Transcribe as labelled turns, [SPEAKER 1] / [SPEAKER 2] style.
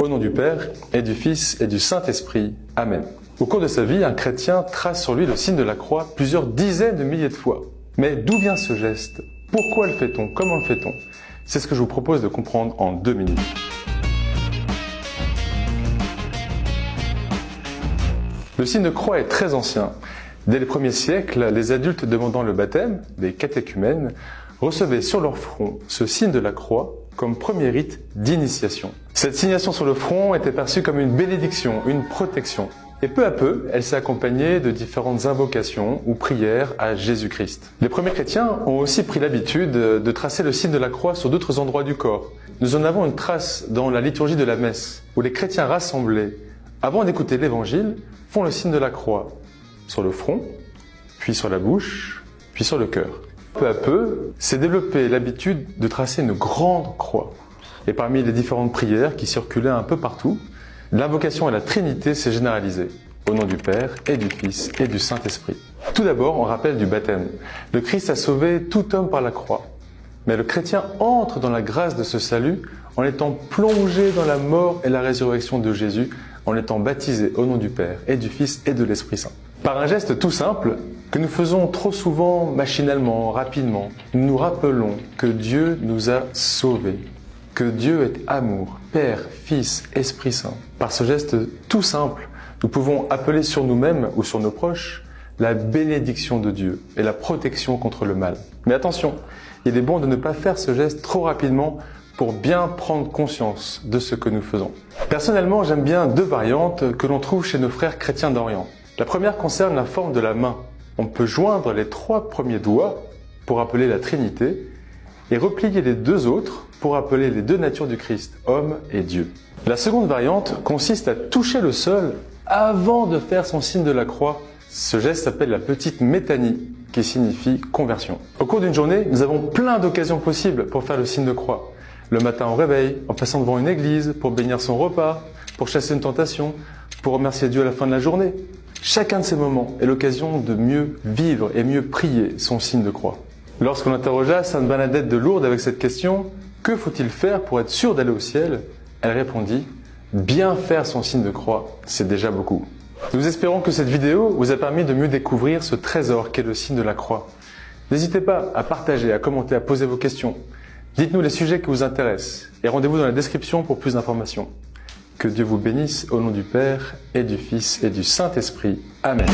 [SPEAKER 1] Au nom du Père, et du Fils, et du Saint-Esprit. Amen. Au cours de sa vie, un chrétien trace sur lui le signe de la croix plusieurs dizaines de milliers de fois. Mais d'où vient ce geste? Pourquoi le fait-on? Comment le fait-on? C'est ce que je vous propose de comprendre en 2 minutes. Le signe de croix est très ancien. Dès les premiers siècles, les adultes demandant le baptême, des catéchumènes, recevaient sur leur front ce signe de la croix comme premier rite d'initiation. Cette signation sur le front était perçue comme une bénédiction, une protection. Et peu à peu, elle s'est accompagnée de différentes invocations ou prières à Jésus-Christ. Les premiers chrétiens ont aussi pris l'habitude de tracer le signe de la croix sur d'autres endroits du corps. Nous en avons une trace dans la liturgie de la messe, où les chrétiens rassemblés, avant d'écouter l'évangile, font le signe de la croix sur le front, puis sur la bouche, puis sur le cœur. Peu à peu, s'est développée l'habitude de tracer une grande croix. Et parmi les différentes prières qui circulaient un peu partout, l'invocation à la Trinité s'est généralisée, au nom du Père, et du Fils, et du Saint-Esprit. Tout d'abord, on rappelle du baptême. Le Christ a sauvé tout homme par la croix. Mais le chrétien entre dans la grâce de ce salut en étant plongé dans la mort et la résurrection de Jésus, en étant baptisé au nom du Père, et du Fils, et de l'Esprit Saint. Par un geste tout simple, que nous faisons trop souvent machinalement, rapidement, nous nous rappelons que Dieu nous a sauvés, que Dieu est amour, Père, Fils, Esprit Saint. Par ce geste tout simple, nous pouvons appeler sur nous-mêmes ou sur nos proches la bénédiction de Dieu et la protection contre le mal. Mais attention, il est bon de ne pas faire ce geste trop rapidement pour bien prendre conscience de ce que nous faisons. Personnellement, j'aime bien 2 variantes que l'on trouve chez nos frères chrétiens d'Orient. La première concerne la forme de la main. On peut joindre les 3 premiers doigts pour appeler la Trinité et replier les 2 autres pour appeler les 2 natures du Christ, homme et Dieu. La seconde variante consiste à toucher le sol avant de faire son signe de la croix. Ce geste s'appelle la petite métanie, qui signifie conversion. Au cours d'une journée, nous avons plein d'occasions possibles pour faire le signe de croix. Le matin au réveil, en passant devant une église, pour bénir son repas, pour chasser une tentation, pour remercier Dieu à la fin de la journée. Chacun de ces moments est l'occasion de mieux vivre et mieux prier son signe de croix. Lorsqu'on interrogea Sainte Bernadette de Lourdes avec cette question, « Que faut-il faire pour être sûr d'aller au ciel ?» Elle répondit, « Bien faire son signe de croix, c'est déjà beaucoup. » Nous espérons que cette vidéo vous a permis de mieux découvrir ce trésor qu'est le signe de la croix. N'hésitez pas à partager, à commenter, à poser vos questions. Dites-nous les sujets qui vous intéressent et rendez-vous dans la description pour plus d'informations. Que Dieu vous bénisse au nom du Père, et du Fils, et du Saint-Esprit. Amen.